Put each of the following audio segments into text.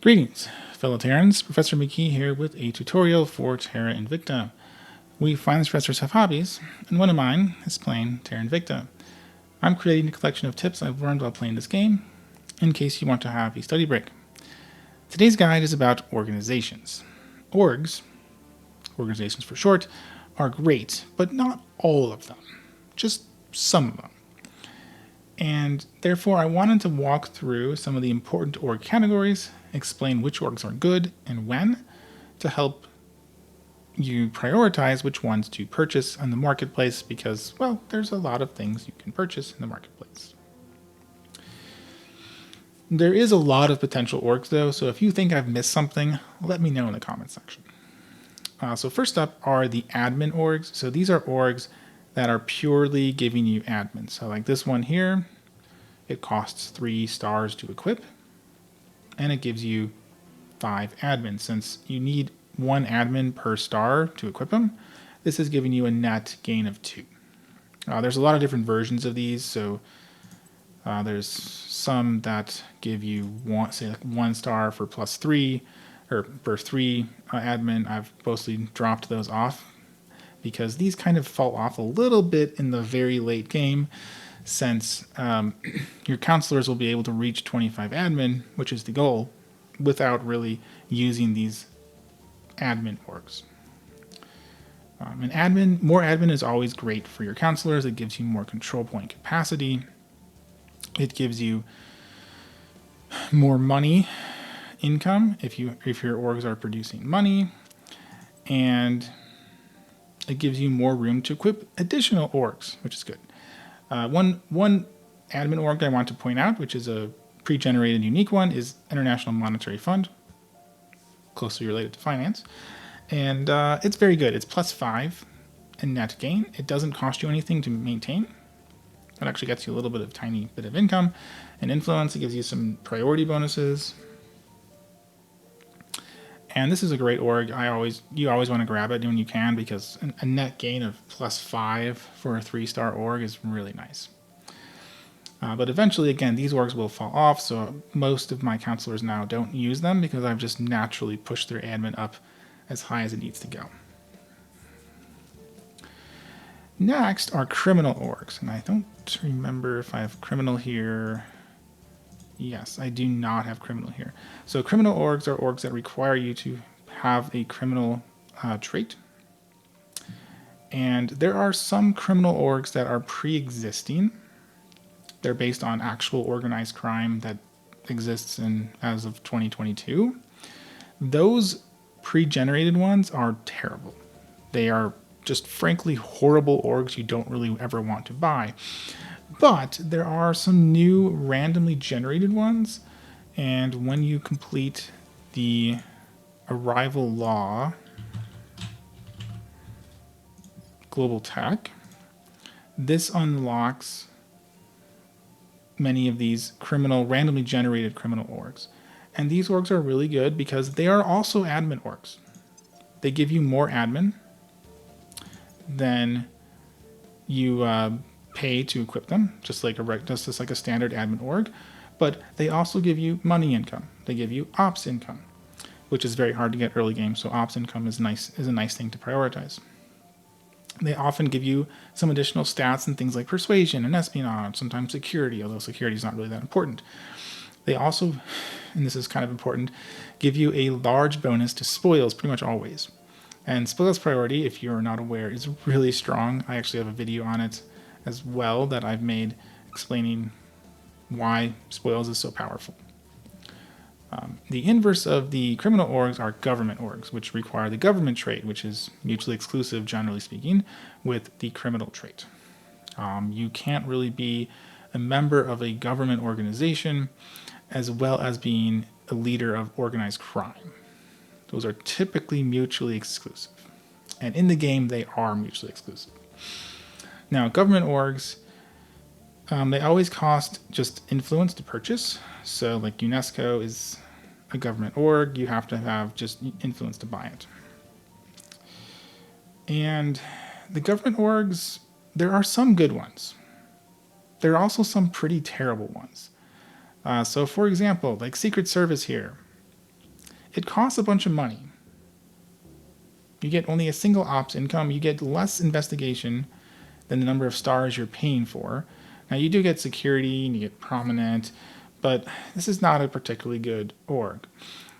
Greetings, fellow Terrans. Professor McKee here with a tutorial for Terra Invicta. We finance professors have hobbies, and one of mine is playing Terra Invicta. I'm creating a collection of tips I've learned while playing this game, in case you want to have a study break. Today's guide is about organizations. Orgs, organizations for short, are great, but not all of them, just some of them. And therefore I wanted to walk through some of the important org categories, explain which orgs are good and when, to help you prioritize which ones to purchase on the marketplace because, well, there's a lot of things you can purchase in the marketplace. There is a lot of potential orgs though, so if you think I've missed something, let me know in the comments section. So first up are the admin orgs. So these are orgs that are purely giving you admin. So like this one here, it costs 3 stars to equip, and it gives you 5 admin. Since you need 1 admin per star to equip them, this is giving you a net gain of 2. There's a lot of different versions of these, so there's some that give you say like 1 star for +3, or for 3 admin. I've mostly dropped those off because these kind of fall off a little bit in the very late game, since your counselors will be able to reach 25 admin, which is the goal, without really using these admin orgs. More admin is always great for your counselors. It gives you more control point capacity. It gives you more money income if your orgs are producing money, and it gives you more room to equip additional orgs, which is good. One admin org I want to point out, which is a pre-generated unique one, is International Monetary Fund, closely related to finance, and it's very good. It's +5 in net gain. It doesn't cost you anything to maintain. It actually gets you a little bit of tiny bit of income and influence. It gives you some priority bonuses. And this is a great org. You always want to grab it when you can, because a net gain of +5 for a 3-star org is really nice. But eventually, again, these orgs will fall off, so most of my counselors now don't use them because I've just naturally pushed their admin up as high as it needs to go. Next are criminal orgs, and I don't remember if I have criminal here. Yes, I do not have criminal here. So criminal orgs are orgs that require you to have a criminal trait. And there are some criminal orgs that are pre-existing. They're based on actual organized crime that exists as of 2022. Those pre-generated ones are terrible. They are just frankly horrible orgs you don't really ever want to buy. But there are some new randomly generated ones, and when you complete the Arrival Law Global Tech, this unlocks many of these randomly generated criminal orgs. And these orgs are really good because they are also admin orgs. They give you more admin than you pay to equip them, just like a standard admin org, but they also give you money income. They give you ops income, which is very hard to get early game, so ops income is a nice thing to prioritize. They often give you some additional stats and things like persuasion and espionage, sometimes security, although security is not really that important. They also, and this is kind of important, give you a large bonus to spoils pretty much always. And spoils priority, if you're not aware, is really strong. I actually have a video on it as well that I've made explaining why spoils is so powerful. The inverse of the criminal orgs are government orgs, which require the government trait, which is mutually exclusive, generally speaking, with the criminal trait. You can't really be a member of a government organization as well as being a leader of organized crime. Those are typically mutually exclusive. And in the game, they are mutually exclusive. Now, government orgs, they always cost just influence to purchase. So like UNESCO is a government org, you have to have just influence to buy it. And the government orgs, there are some good ones. There are also some pretty terrible ones. So for example, like Secret Service here, it costs a bunch of money. You get only a single ops income. You get less investigation than the number of stars you're paying for. Now, you do get security and you get prominent, but this is not a particularly good org.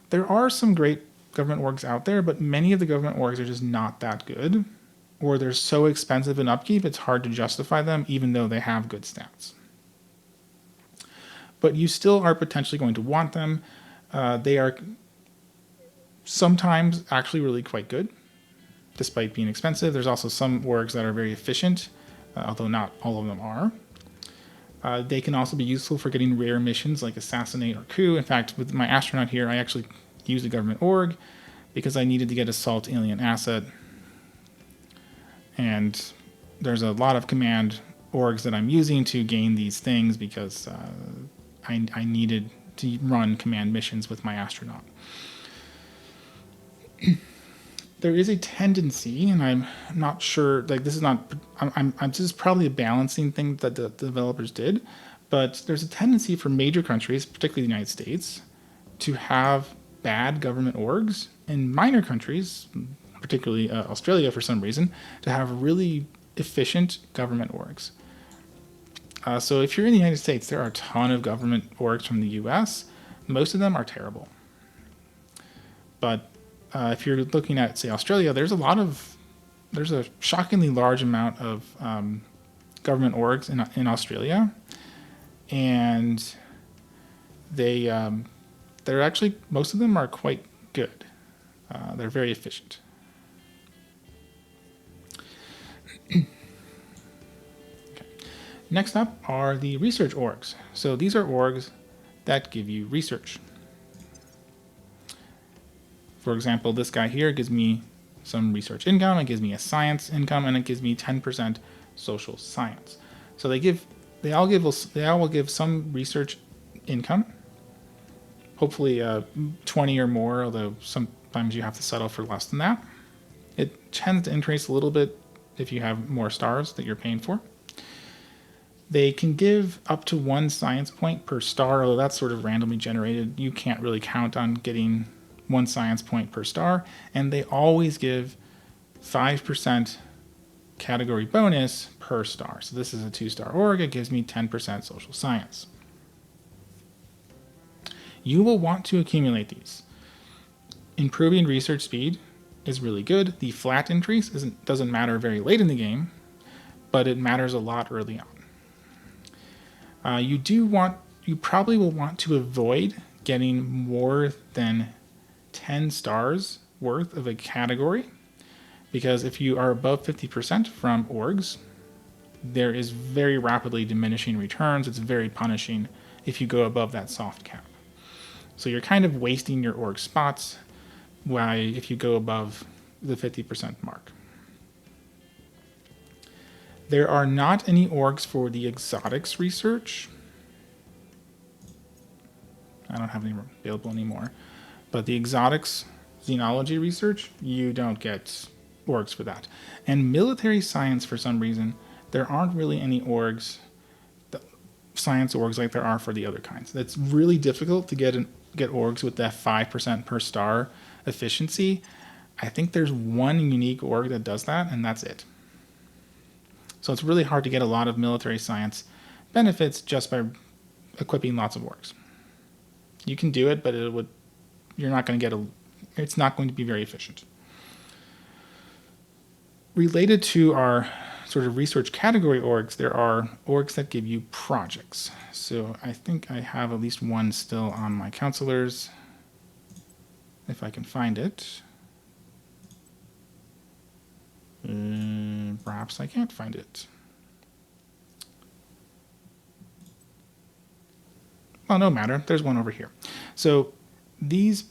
There are some great government orgs out there, but many of the government orgs are just not that good, or they're so expensive in upkeep it's hard to justify them even though they have good stats. But you still are potentially going to want them. They are sometimes actually really quite good, despite being expensive. There's also some orgs that are very efficient, although not all of them are. They can also be useful for getting rare missions like Assassinate or Coup. In fact, with my astronaut here, I actually used a government org because I needed to get Assault Alien Asset. And there's a lot of command orgs that I'm using to gain these things because I needed to run command missions with my astronaut. There is a tendency, and I'm not sure, like this is not, this is probably a balancing thing that the developers did, but there's a tendency for major countries, particularly the United States, to have bad government orgs, and minor countries, particularly Australia for some reason, to have really efficient government orgs. So if you're in the United States, there are a ton of government orgs from the US. Most of them are terrible. But if you're looking at, say, Australia, there's a shockingly large amount of government orgs in Australia, and they're actually, most of them are quite good. They're very efficient. Okay. Next up are the research orgs. So these are orgs that give you research. For example, this guy here gives me some research income, it gives me a science income, and it gives me 10% social science. So they all will give some research income, hopefully 20 or more, although sometimes you have to settle for less than that. It tends to increase a little bit if you have more stars that you're paying for. They can give up to 1 science point per star, although that's sort of randomly generated. You can't really count on getting 1 science point per star, and they always give 5% category bonus per star. So this is a 2-star org, it gives me 10% social science. You will want to accumulate these. Improving research speed is really good. The flat increase doesn't matter very late in the game, but it matters a lot early on. You probably will want to avoid getting more than 10 stars worth of a category, because if you are above 50% from orgs, there is very rapidly diminishing returns. It's very punishing if you go above that soft cap. So you're kind of wasting your org spots if you go above the 50% mark. There are not any orgs for the exotics research. I don't have any available anymore. But the exotics xenology research, you don't get orgs for that. And military science, for some reason, there aren't really any orgs, science orgs like there are for the other kinds. It's really difficult to get orgs with that 5% per star efficiency. I think there's one unique org that does that, and that's it. So it's really hard to get a lot of military science benefits just by equipping lots of orgs. You can do it, but it's not going to be very efficient. Related to our sort of research category orgs, there are orgs that give you projects. So I think I have at least one still on my counselors, if I can find it. Perhaps I can't find it. Well, no matter. There's one over here. So these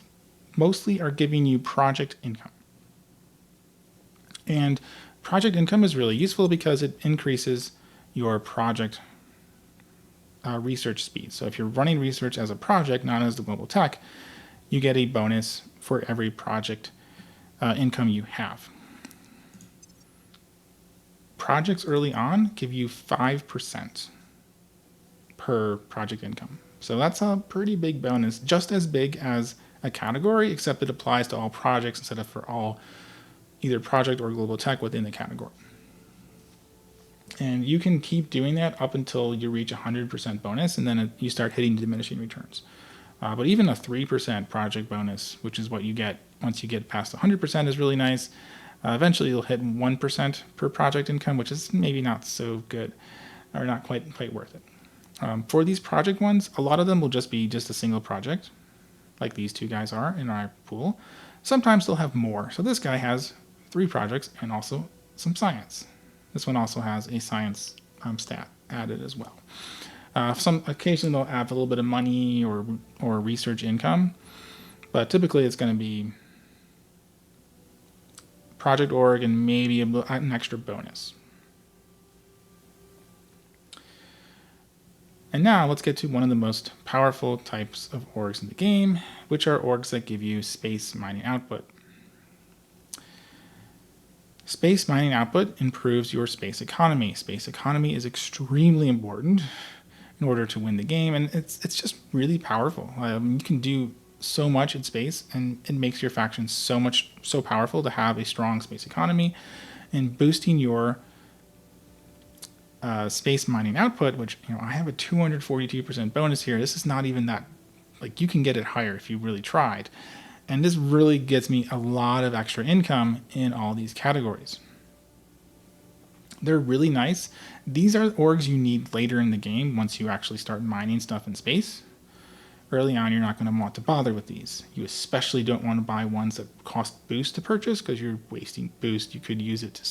mostly are giving you project income. And project income is really useful because it increases your project research speed. So if you're running research as a project, not as the global tech, you get a bonus for every project income you have. Projects early on give you 5% per project income. So that's a pretty big bonus, just as big as a category, except it applies to all projects instead of for all either project or global tech within the category. And you can keep doing that up until you reach 100% bonus, and then you start hitting diminishing returns. But even a 3% project bonus, which is what you get once you get past 100%, is really nice. Eventually, you'll hit 1% per project income, which is maybe not so good, or not quite worth it. For these project ones, a lot of them will just be just a single project, like these two guys are in our pool. Sometimes they'll have more. So this guy has 3 projects and also some science. This one also has a science stat added as well. Occasionally they'll add a little bit of money or research income, but typically it's going to be project org and maybe an extra bonus. And now let's get to one of the most powerful types of orgs in the game, which are orgs that give you space mining output. Space mining output improves your space economy. Space economy is extremely important in order to win the game, and it's just really powerful. You can do so much in space, and it makes your faction so powerful to have a strong space economy. And boosting your space mining output, which I have a 242% bonus here. This is not even that, like, you can get it higher if you really tried. And this really gets me a lot of extra income in all these categories. They're really nice. These are orgs you need later in the game once you actually start mining stuff in space. Early on, you're not going to want to bother with these. You especially don't want to buy ones that cost boost to purchase because you're wasting boost. You could use it to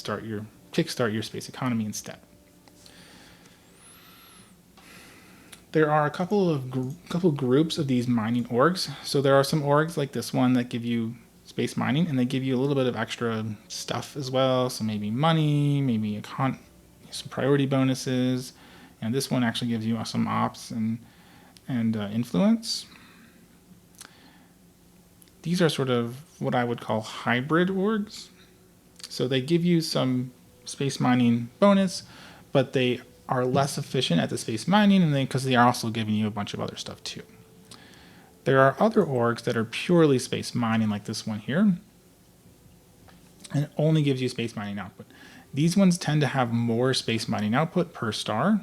kickstart your space economy instead. There are a couple groups of these mining orgs. So there are some orgs like this one that give you space mining, and they give you a little bit of extra stuff as well. So maybe money, maybe some priority bonuses, and this one actually gives you some ops and influence. These are sort of what I would call hybrid orgs. So they give you some space mining bonus, but they are less efficient at the space mining, and because they are also giving you a bunch of other stuff too. There are other orgs that are purely space mining, like this one here, and it only gives you space mining output. These ones tend to have more space mining output per star.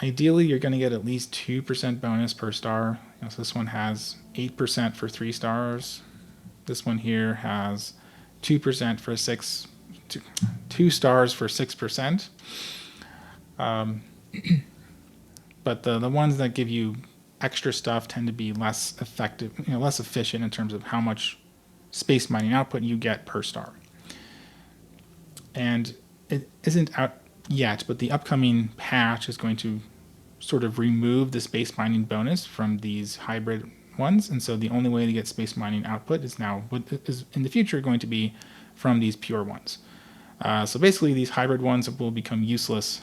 Ideally, you're going to get at least 2% bonus per star. So this one has 8% for 3 stars. This one here has 2% for 2 stars for 6%. But the ones that give you extra stuff tend to be less effective, less efficient in terms of how much space mining output you get per star. And it isn't out yet, but the upcoming patch is going to sort of remove the space mining bonus from these hybrid ones, and so the only way to get space mining output is in the future going to be from these pure ones. So basically, these hybrid ones will become useless.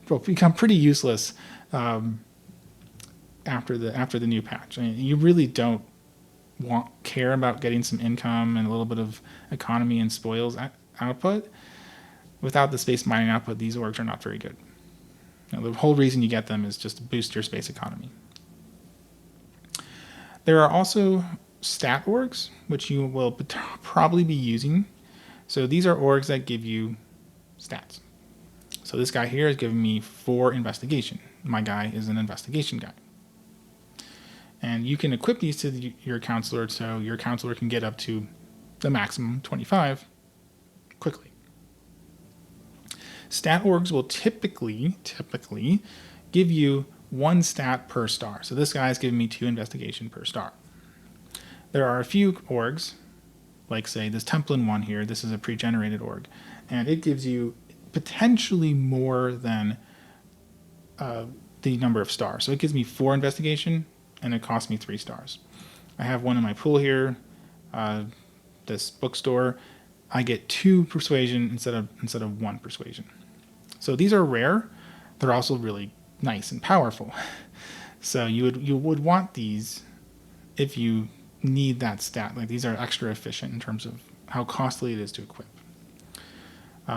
Will become pretty useless after the new patch. I mean, you really don't care about getting some income and a little bit of economy and spoils output. Without the space mining output, these orgs are not very good. The whole reason you get them is just to boost your space economy. There are also stat orgs, which you will probably be using. So these are orgs that give you stats. So this guy here is giving me 4 investigation. My guy is an investigation guy. And you can equip these to your counselor, so your counselor can get up to the maximum 25 quickly. Stat orgs will typically give you 1 stat per star. So this guy is giving me 2 investigation per star. There are a few orgs, like say this Templin one here. This is a pre-generated org, and it gives you potentially more than the number of stars. So it gives me 4 investigation, and it costs me 3 stars. I have one in my pool here, this bookstore. I get 2 persuasion instead of 1 persuasion. So these are rare. They're also really nice and powerful. So you would want these if you need that stat. Like, these are extra efficient in terms of how costly it is to equip.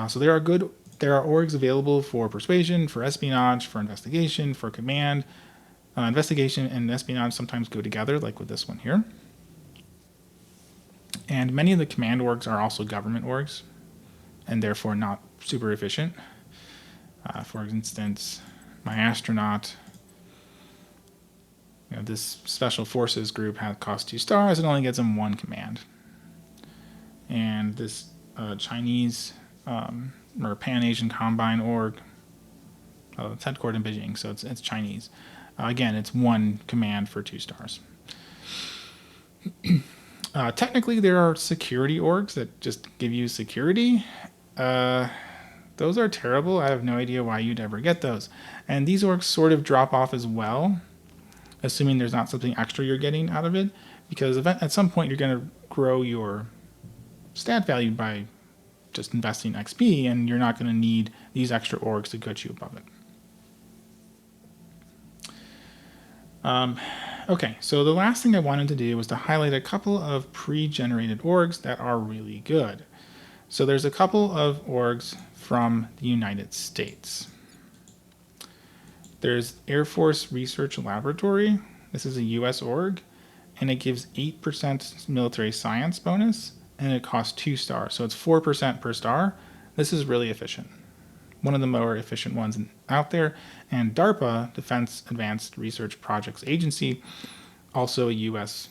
So there are orgs available for persuasion, for espionage, for investigation, for command. Investigation and espionage sometimes go together, like with this one here. And many of the command orgs are also government orgs, and therefore not super efficient. For instance, my astronaut, this special forces group costs 2 stars and only gets them 1 command. And this Chinese or Pan-Asian Combine org, it's headquartered in Beijing, so it's Chinese. Again, it's 1 command for 2 stars. Technically, there are security orgs that just give you security. Those are terrible. I have no idea why you'd ever get those. And these orgs sort of drop off as well, assuming there's not something extra you're getting out of it, because at some point you're going to grow your stat value by just investing XP, and you're not going to need these extra orgs to get you above it. Okay, so the last thing I wanted to do was to highlight a couple of pre-generated orgs that are really good. So there's a couple of orgs from the United States. There's Air Force Research Laboratory. This is a US org, and it gives 8% military science bonus, and it costs 2 stars. So it's 4% per star. This is really efficient. One of the more efficient ones out there. And DARPA, Defense Advanced Research Projects Agency, also a US,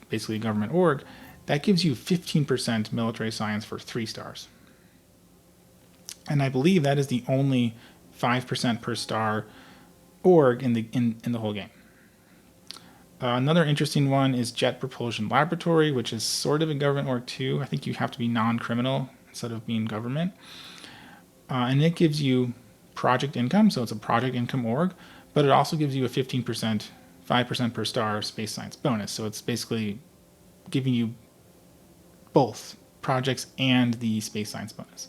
basically government org, that gives you 15% military science for 3 stars. And I believe that is the only 5% per star org in the whole game. Another interesting one is Jet Propulsion Laboratory, which is sort of a government org too. I think you have to be non-criminal instead of being government. And it gives you project income, so it's a project income org, but it also gives you a 15%, 5% per star space science bonus. So it's basically giving you both projects and the space science bonus.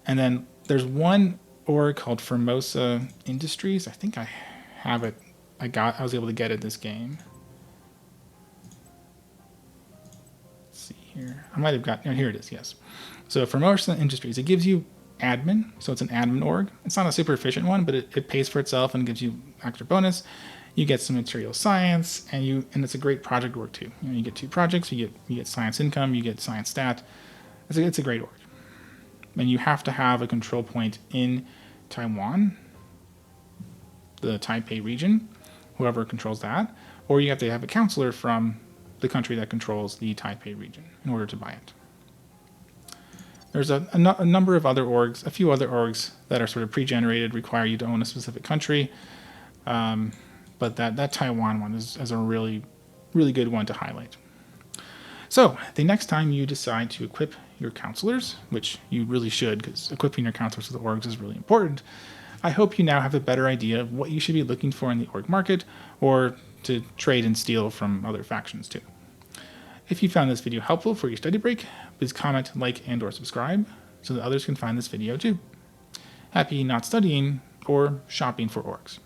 And then there's one org called Formosa Industries. I think I have it. I was able to get it this game. Let's see here. I might have got, here it is, yes. So Formosa Industries, it gives you admin, so it's an admin org. It's not a super efficient one, but it pays for itself and gives you extra bonus. You get some material science, and it's a great project org too. You get 2 projects, you get science income, you get science stat. It's a great org. And you have to have a control point in Taiwan, the Taipei region, whoever controls that, or you have to have a counselor from the country that controls the Taipei region in order to buy it. There's a number of other orgs, a few other orgs that are sort of pre-generated, require you to own a specific country, but that Taiwan one is a really, really good one to highlight. So the next time you decide to equip your counselors, which you really should, because equipping your counselors with orgs is really important, I hope you now have a better idea of what you should be looking for in the org market, or to trade and steal from other factions too. If you found this video helpful for your study break, please comment, like, and/or subscribe so that others can find this video too. Happy not studying or shopping for orgs.